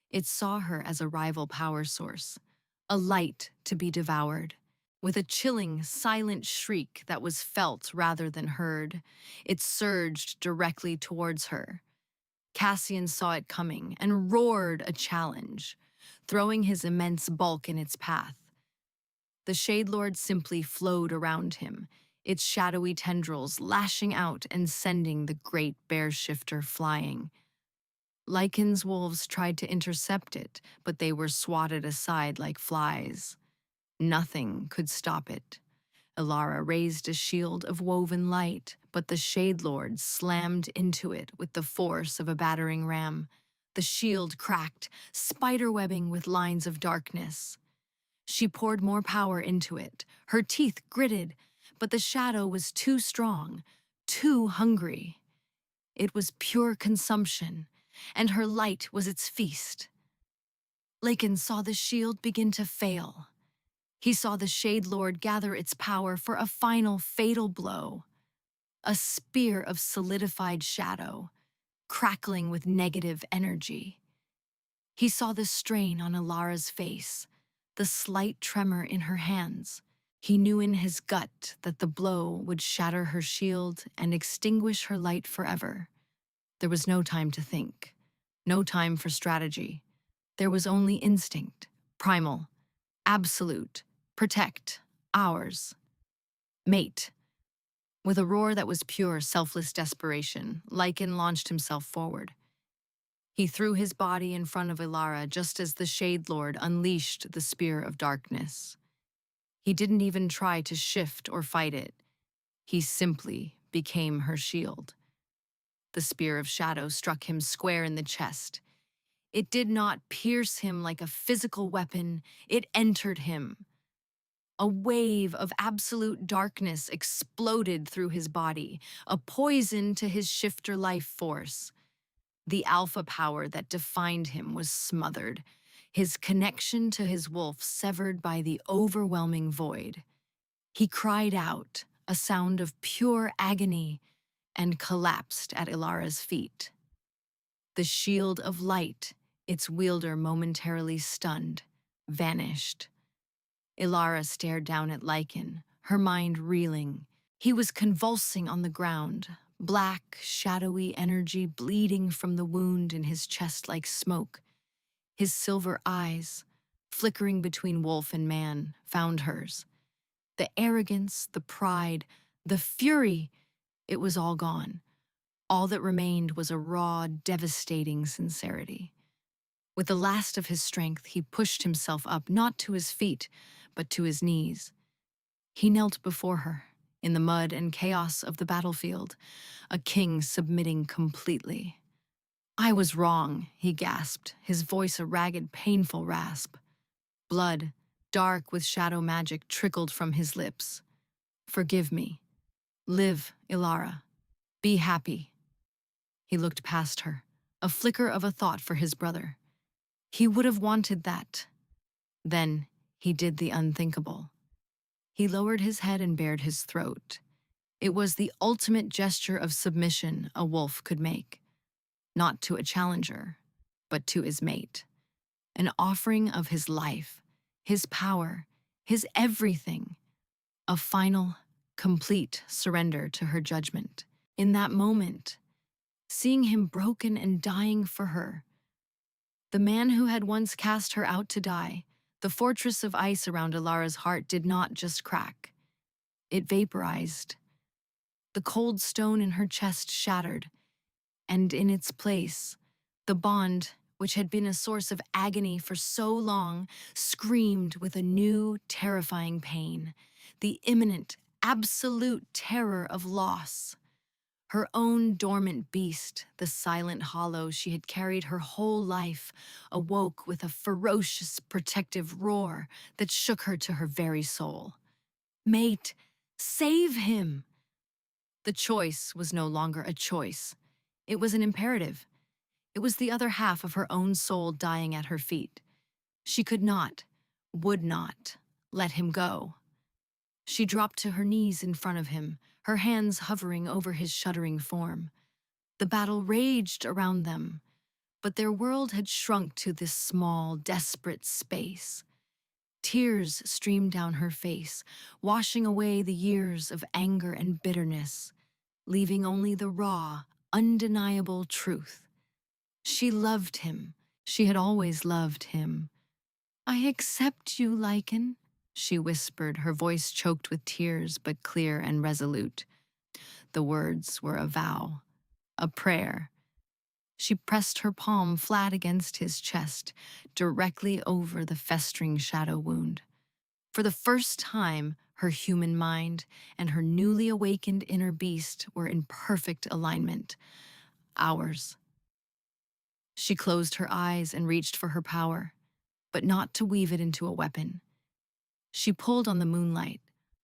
It saw her as a rival power source, a light to be devoured. With a chilling, silent shriek that was felt rather than heard, it surged directly towards her. Cassian saw it coming and roared a challenge, throwing his immense bulk in its path. The Shade Lord simply flowed around him, its shadowy tendrils lashing out and sending the great bear shifter flying. Lycan's wolves tried to intercept it, but they were swatted aside like flies. Nothing could stop it. Alara raised a shield of woven light, but the Shade Lord slammed into it with the force of a battering ram. The shield cracked, spiderwebbing with lines of darkness. She poured more power into it, her teeth gritted, but the shadow was too strong, too hungry. It was pure consumption, and her light was its feast. Lakin saw the shield begin to fail. He saw the Shade Lord gather its power for a final fatal blow, a spear of solidified shadow, crackling with negative energy. He saw the strain on Ilara's face, the slight tremor in her hands. He knew in his gut that the blow would shatter her shield and extinguish her light forever. There was no time to think, no time for strategy. There was only instinct, primal, absolute, protect, ours. Mate. With a roar that was pure, selfless desperation, Lycan launched himself forward. He threw his body in front of Ilara just as the Shade Lord unleashed the Spear of Darkness. He didn't even try to shift or fight it. He simply became her shield. The Spear of Shadow struck him square in the chest. It did not pierce him like a physical weapon, it entered him. A wave of absolute darkness exploded through his body, a poison to his shifter life force. The alpha power that defined him was smothered, his connection to his wolf severed by the overwhelming void. He cried out, a sound of pure agony, and collapsed at Ilara's feet. The shield of light, its wielder momentarily stunned, vanished. Ilara stared down at Lycan, her mind reeling. He was convulsing on the ground, black, shadowy energy bleeding from the wound in his chest like smoke. His silver eyes, flickering between wolf and man, found hers. The arrogance, the pride, the fury, it was all gone. All that remained was a raw, devastating sincerity. With the last of his strength, he pushed himself up, not to his feet, but to his knees. He knelt before her, in the mud and chaos of the battlefield, a king submitting completely. "I was wrong," he gasped, his voice a ragged, painful rasp. Blood, dark with shadow magic, trickled from his lips. "Forgive me. Live, Ilara. Be happy." He looked past her, a flicker of a thought for his brother. He would have wanted that. Then he did the unthinkable. He lowered his head and bared his throat. It was the ultimate gesture of submission a wolf could make. Not to a challenger, but to his mate. An offering of his life, his power, his everything. A final, complete surrender to her judgment. In that moment, seeing him broken and dying for her, the man who had once cast her out to die, the fortress of ice around Ilara's heart did not just crack. It vaporized. The cold stone in her chest shattered, and in its place, the bond, which had been a source of agony for so long, screamed with a new, terrifying pain, the imminent, absolute terror of loss. Her own dormant beast, the silent hollow she had carried her whole life, awoke with a ferocious, protective roar that shook her to her very soul. "Mate, save him!" The choice was no longer a choice. It was an imperative. It was the other half of her own soul dying at her feet. She could not, would not, let him go. She dropped to her knees in front of him, her hands hovering over his shuddering form. The battle raged around them, but their world had shrunk to this small, desperate space. Tears streamed down her face, washing away the years of anger and bitterness, leaving only the raw, undeniable truth. She loved him. She had always loved him. "I accept you, Lycan," she whispered, her voice choked with tears but clear and resolute. The words were a vow, a prayer. She pressed her palm flat against his chest, directly over the festering shadow wound. For the first time, her human mind and her newly awakened inner beast were in perfect alignment. Ours. She closed her eyes and reached for her power, but not to weave it into a weapon. She pulled on the moonlight,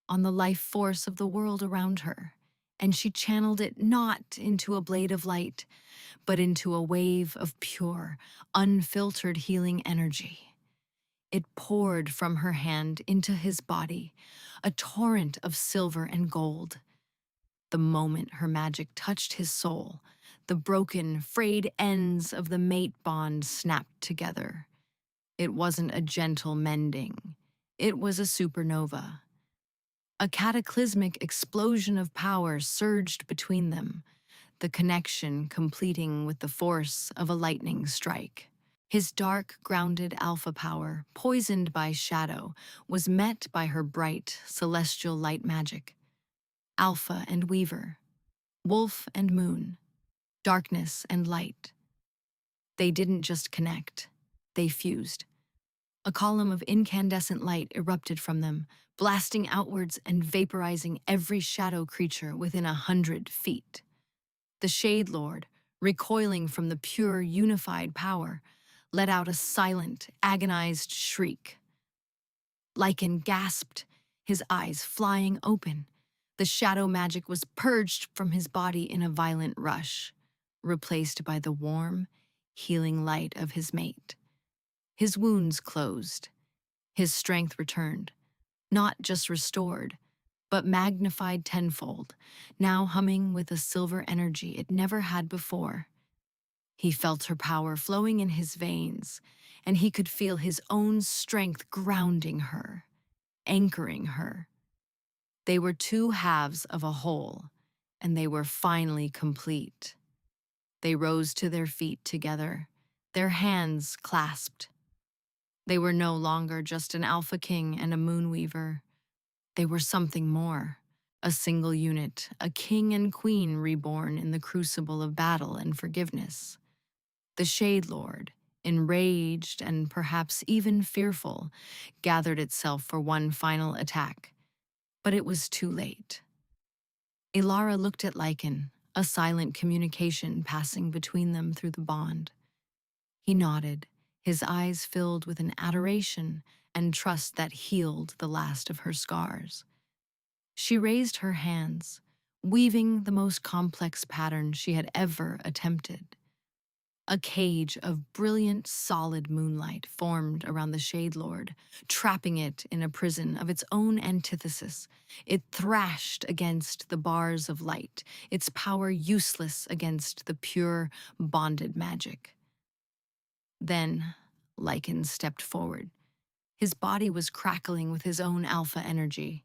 on the life force of the world around her, and she channeled it not into a blade of light, but into a wave of pure, unfiltered healing energy. It poured from her hand into his body, a torrent of silver and gold. The moment her magic touched his soul, the broken, frayed ends of the mate bond snapped together. It wasn't a gentle mending. It was a supernova. A cataclysmic explosion of power surged between them, the connection completing with the force of a lightning strike. His dark, grounded alpha power, poisoned by shadow, was met by her bright, celestial light magic. Alpha and Weaver, wolf and moon, darkness and light. They didn't just connect, they fused. A column of incandescent light erupted from them, blasting outwards and vaporizing every shadow creature within 100 feet. The Shade Lord, recoiling from the pure, unified power, let out a silent, agonized shriek. Lycan gasped, his eyes flying open. The shadow magic was purged from his body in a violent rush, replaced by the warm, healing light of his mate. His wounds closed. His strength returned, not just restored, but magnified tenfold, now humming with a silver energy it never had before. He felt her power flowing in his veins, and he could feel his own strength grounding her, anchoring her. They were two halves of a whole, and they were finally complete. They rose to their feet together, their hands clasped. They were no longer just an Alpha King and a Moonweaver. They were something more, a single unit, a king and queen reborn in the crucible of battle and forgiveness. The Shade Lord, enraged and perhaps even fearful, gathered itself for one final attack. But it was too late. Ilara looked at Lycan, a silent communication passing between them through the bond. He nodded, his eyes filled with an adoration and trust that healed the last of her scars. She raised her hands, weaving the most complex pattern she had ever attempted. A cage of brilliant, solid moonlight formed around the Shade Lord, trapping it in a prison of its own antithesis. It thrashed against the bars of light, its power useless against the pure, bonded magic. Then, Lycan stepped forward. His body was crackling with his own alpha energy,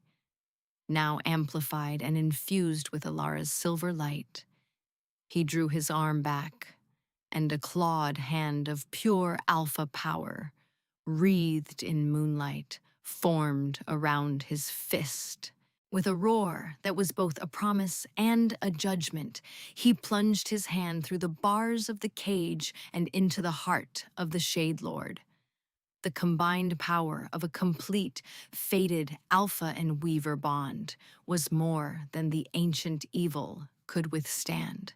now amplified and infused with Alara's silver light. He drew his arm back, and a clawed hand of pure alpha power, wreathed in moonlight, formed around his fist. With a roar that was both a promise and a judgment, he plunged his hand through the bars of the cage and into the heart of the Shade Lord. The combined power of a complete, fated Alpha and Weaver bond was more than the ancient evil could withstand.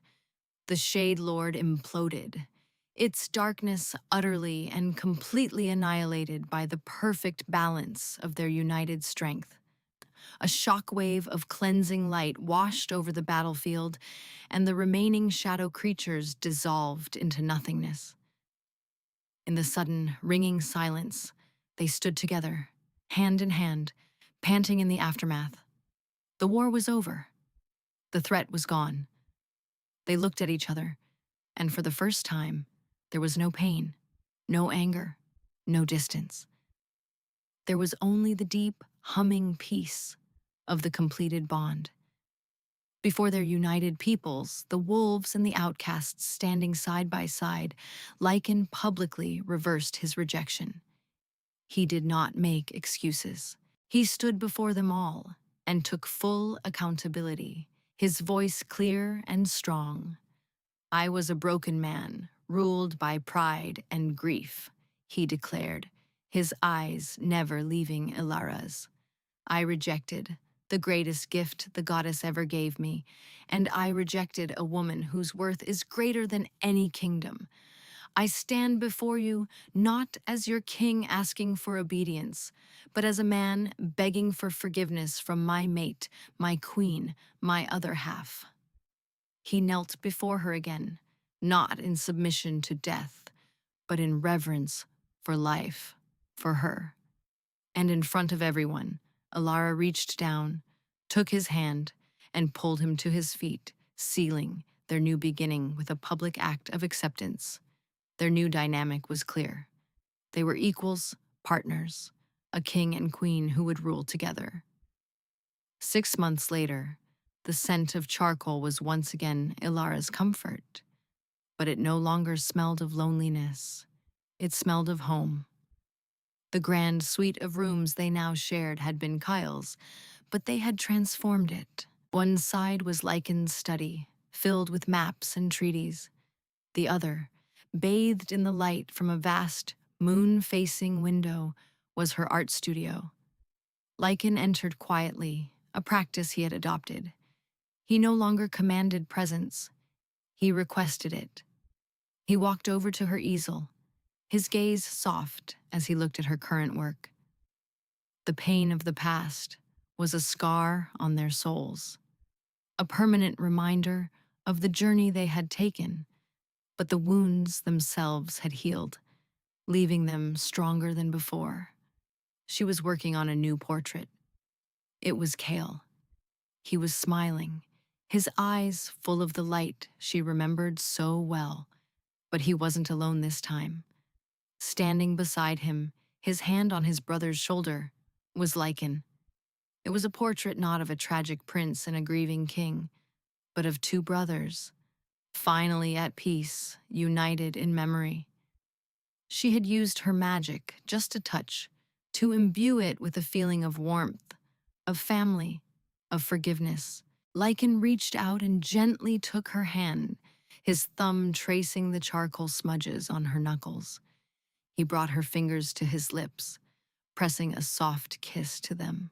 The Shade Lord imploded, its darkness utterly and completely annihilated by the perfect balance of their united strength. A shockwave of cleansing light washed over the battlefield, and the remaining shadow creatures dissolved into nothingness. In the sudden, ringing silence, they stood together, hand in hand, panting in the aftermath. The war was over. The threat was gone. They looked at each other, and for the first time, there was no pain, no anger, no distance. There was only the deep, humming peace of the completed bond. Before their united peoples, the wolves and the outcasts standing side by side, Lycan publicly reversed his rejection. He did not make excuses. He stood before them all and took full accountability, his voice clear and strong. "I was a broken man, ruled by pride and grief," he declared, his eyes never leaving Ilara's. "I rejected the greatest gift the goddess ever gave me, and I rejected a woman whose worth is greater than any kingdom. I stand before you not as your king asking for obedience, but as a man begging for forgiveness from my mate, my queen, my other half." He knelt before her again, not in submission to death, but in reverence for life, for her. And in front of everyone, Alara reached down, took his hand, and pulled him to his feet, sealing their new beginning with a public act of acceptance. Their new dynamic was clear. They were equals, partners, a king and queen who would rule together. 6 months later, the scent of charcoal was once again Ilara's comfort, but it no longer smelled of loneliness. It smelled of home. The grand suite of rooms they now shared had been Kyle's, but they had transformed it. One side was Lycan's study, filled with maps and treaties. The other, bathed in the light from a vast, moon-facing window, was her art studio. Lycan entered quietly, a practice he had adopted. He no longer commanded presence. He requested it. He walked over to her easel, his gaze soft as he looked at her current work. The pain of the past was a scar on their souls, a permanent reminder of the journey they had taken, but the wounds themselves had healed, leaving them stronger than before. She was working on a new portrait. It was Kale. He was smiling, his eyes full of the light she remembered so well. But he wasn't alone this time. Standing beside him, his hand on his brother's shoulder, was Lycan. It was a portrait not of a tragic prince and a grieving king, but of two brothers, finally at peace, united in memory. She had used her magic, just a touch, to imbue it with a feeling of warmth, of family, of forgiveness. Lycan reached out and gently took her hand, his thumb tracing the charcoal smudges on her knuckles. He brought her fingers to his lips, pressing a soft kiss to them.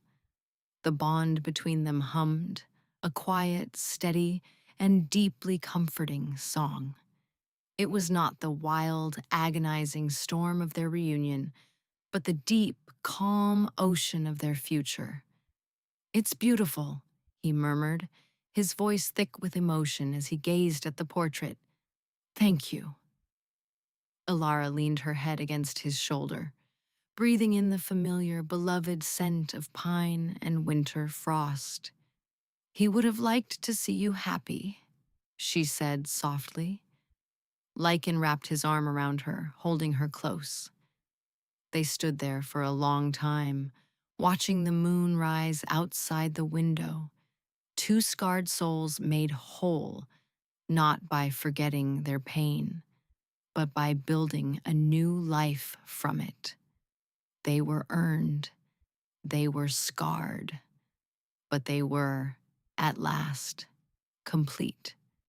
The bond between them hummed, a quiet, steady, and deeply comforting song. It was not the wild, agonizing storm of their reunion, but the deep, calm ocean of their future. "It's beautiful," he murmured, his voice thick with emotion as he gazed at the portrait. "Thank you." Ilara leaned her head against his shoulder, breathing in the familiar, beloved scent of pine and winter frost. "He would have liked to see you happy," she said softly. Lycan wrapped his arm around her, holding her close. They stood there for a long time, watching the moon rise outside the window, two scarred souls made whole, not by forgetting their pain, but by building a new life from it. They were earned, they were scarred, but they were, at last, complete.